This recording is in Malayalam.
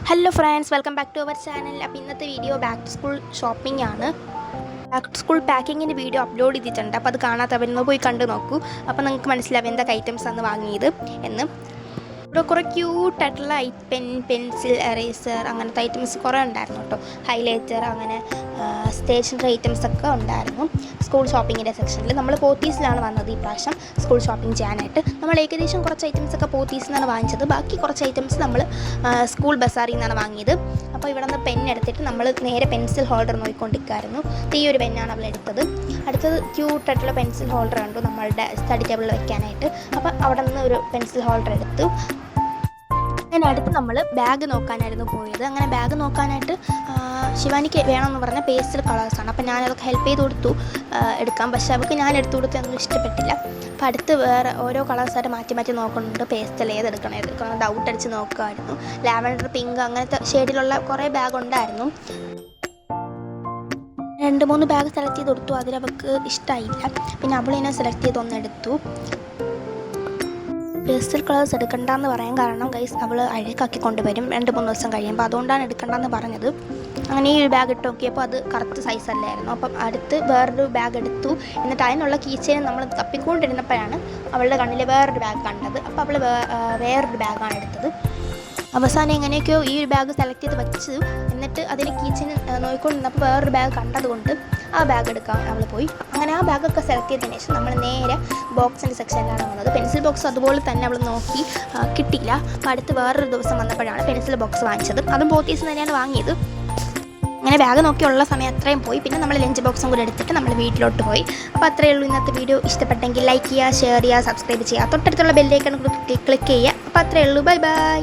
Hello friends, welcome back to our channel. അപ്പോൾ ഇന്നത്തെ video back to school shopping ആണ്. ബാക്ക് ടു സ്കൂൾ പാക്കിങ്ങിൻ്റെ വീഡിയോ അപ്ലോഡ് ചെയ്തിട്ടുണ്ട്. അപ്പോൾ അത് കാണാത്തവരൊന്ന് പോയി കണ്ടു നോക്കൂ. അപ്പോൾ നിങ്ങൾക്ക് മനസ്സിലാവും എന്തൊക്കെ ഐറ്റംസ് ആണ് വാങ്ങിയത് എന്ന്. ഇവിടെ കുറേ ക്യൂട്ടായിട്ടുള്ള പെൻസിൽ, എറേസർ അങ്ങനത്തെ ഐറ്റംസ് കുറേ ഉണ്ടായിരുന്നു കേട്ടോ. ഹൈലൈറ്റർ, അങ്ങനെ സ്റ്റേഷനറി ഐറ്റംസ് ഒക്കെ ഉണ്ടായിരുന്നു സ്കൂൾ ഷോപ്പിങ്ങിൻ്റെ സെക്ഷനിൽ. നമ്മൾ പോത്തീസിലാണ് വന്നത് ഈ പ്രാവശ്യം സ്കൂൾ ഷോപ്പിംഗ് ചെയ്യാനായിട്ട്. നമ്മൾ ഏകദേശം കുറച്ച് ഐറ്റംസ് ഒക്കെ പോത്തീസിൽ നിന്നാണ് വാങ്ങിച്ചത്. ബാക്കി കുറച്ച് ഐറ്റംസ് നമ്മൾ സ്കൂൾ ബസാറിൽ നിന്നാണ് വാങ്ങിയത്. അപ്പോൾ ഇവിടെ നിന്ന് പെൻ എടുത്തിട്ട് നമ്മൾ നേരെ പെൻസിൽ ഹോൾഡർ നോക്കിക്കൊണ്ടിരിക്കുകയായിരുന്നു. ഈ ഒരു പെന്നാണ് അവൾ എടുത്തത്. അടുത്തത് ക്യൂട്ടായിട്ടുള്ള പെൻസിൽ ഹോൾഡർ കണ്ടു നമ്മളുടെ സ്റ്റഡി ടേബിളിൽ വെക്കാനായിട്ട്. അപ്പോൾ അവിടെ നിന്ന് ഒരു പെൻസിൽ ഹോൾഡർ എടുത്തു. അങ്ങനെ അടുത്ത് നമ്മൾ ബാഗ് നോക്കാനായിരുന്നു പോയത്. അങ്ങനെ ബാഗ് നോക്കാനായിട്ട് ശിവാനിക്ക് വേണമെന്ന് പറഞ്ഞാൽ പേസ്റ്റൽ കളേഴ്സാണ്. അപ്പോൾ ഞാനതൊക്കെ ഹെൽപ്പ് ചെയ്ത് കൊടുത്തു എടുക്കാം. പക്ഷേ അവൾക്ക് ഞാൻ എടുത്തു കൊടുത്തൊന്നും ഇഷ്ടപ്പെട്ടില്ല. അപ്പോൾ അടുത്ത് വേറെ ഓരോ കളേഴ്സായിട്ട് മാറ്റി മാറ്റി നോക്കുന്നുണ്ട്. പേസ്റ്റൽ ഏതെടുക്കണം ഡൗട്ട് അടിച്ച് നോക്കുമായിരുന്നു. ലാവൻഡർ, പിങ്ക് അങ്ങനത്തെ ഷെയ്ഡിലുള്ള കുറേ ബാഗ് ഉണ്ടായിരുന്നു. 2-3 ബാഗ് സെലക്ട് ചെയ്ത് കൊടുത്തു. അതിലവൾക്ക് ഇഷ്ടമായില്ല. പിന്നെ അവളിനെ സെലക്ട് ചെയ്തൊന്നെടുത്തു. പേസ്റ്റൽ കളേഴ്സ് എടുക്കണ്ടെന്ന് പറയാൻ കാരണം ഗൈസ് അവൾ അഴുക്കാക്കി കൊണ്ടുവരും 2-3 ദിവസം കഴിയുമ്പോൾ. അതുകൊണ്ടാണ് എടുക്കണ്ടെന്ന് പറഞ്ഞത്. അങ്ങനെ ഈ ഒരു ബാഗ് ഇട്ട് നോക്കിയപ്പോൾ അത് കറക്റ്റ് സൈസ് അല്ലായിരുന്നു. അപ്പം അടുത്ത് വേറൊരു ബാഗ് എടുത്തു. എന്നിട്ട് അതിനുള്ള കീച്ചെയിൻ നമ്മൾ തപ്പിക്കൊണ്ടിരുന്നപ്പോഴാണ് അവളുടെ കണ്ണിൽ വേറൊരു ബാഗ് കണ്ടത്. അപ്പോൾ അവൾ വേറൊരു ബാഗാണ് എടുത്തത്. അവസാനം എങ്ങനെയൊക്കെയോ ഈ ഒരു ബാഗ് സെലക്ട് ചെയ്ത് വെച്ചു. എന്നിട്ട് അതിന് കീച്ചെയിൻ നോക്കിക്കൊണ്ടിരുന്നപ്പോൾ വേറൊരു ബാഗ് കണ്ടതുകൊണ്ട് ആ ബാഗ് എടുക്കാൻ അവൾ പോയി. അങ്ങനെ ആ ബാഗൊക്കെ സെലക്ട് ചെയ്തതിന് ശേഷം നമ്മൾ നേരെ ബോക്സിൻ്റെ സെക്ഷനിലാണ് വന്നത്. പെൻസിൽ ബോക്സ് അതുപോലെ തന്നെ അവൾ നോക്കി കിട്ടിയില്ല. അപ്പോൾ അടുത്ത് വേറൊരു ദിവസം വന്നപ്പോഴാണ് പെൻസിൽ ബോക്സ് വാങ്ങിച്ചത്. അതും പോത്തീസ് തന്നെയാണ് വാങ്ങിയത്. അങ്ങനെ ബാഗ് നോക്കിയുള്ള സമയം അത്രയും പോയി. പിന്നെ നമ്മൾ ലഞ്ച് ബോക്സും കൂടെ എടുത്തിട്ട് നമ്മൾ വീട്ടിലോട്ട് പോയി. അപ്പോൾ അത്രയേ ഉള്ളൂ. ഇന്നത്തെ വീഡിയോ ഇഷ്ടപ്പെട്ടെങ്കിൽ ലൈക്ക് ചെയ്യുക, ഷെയർ ചെയ്യുക, സബ്സ്ക്രൈബ് ചെയ്യുക, തൊട്ടടുത്തുള്ള ബെല്ലൈക്കൺ ക്ലിക്ക് ചെയ്യുക. അപ്പോൾ അത്രയേ ഉള്ളൂ. Bye bye.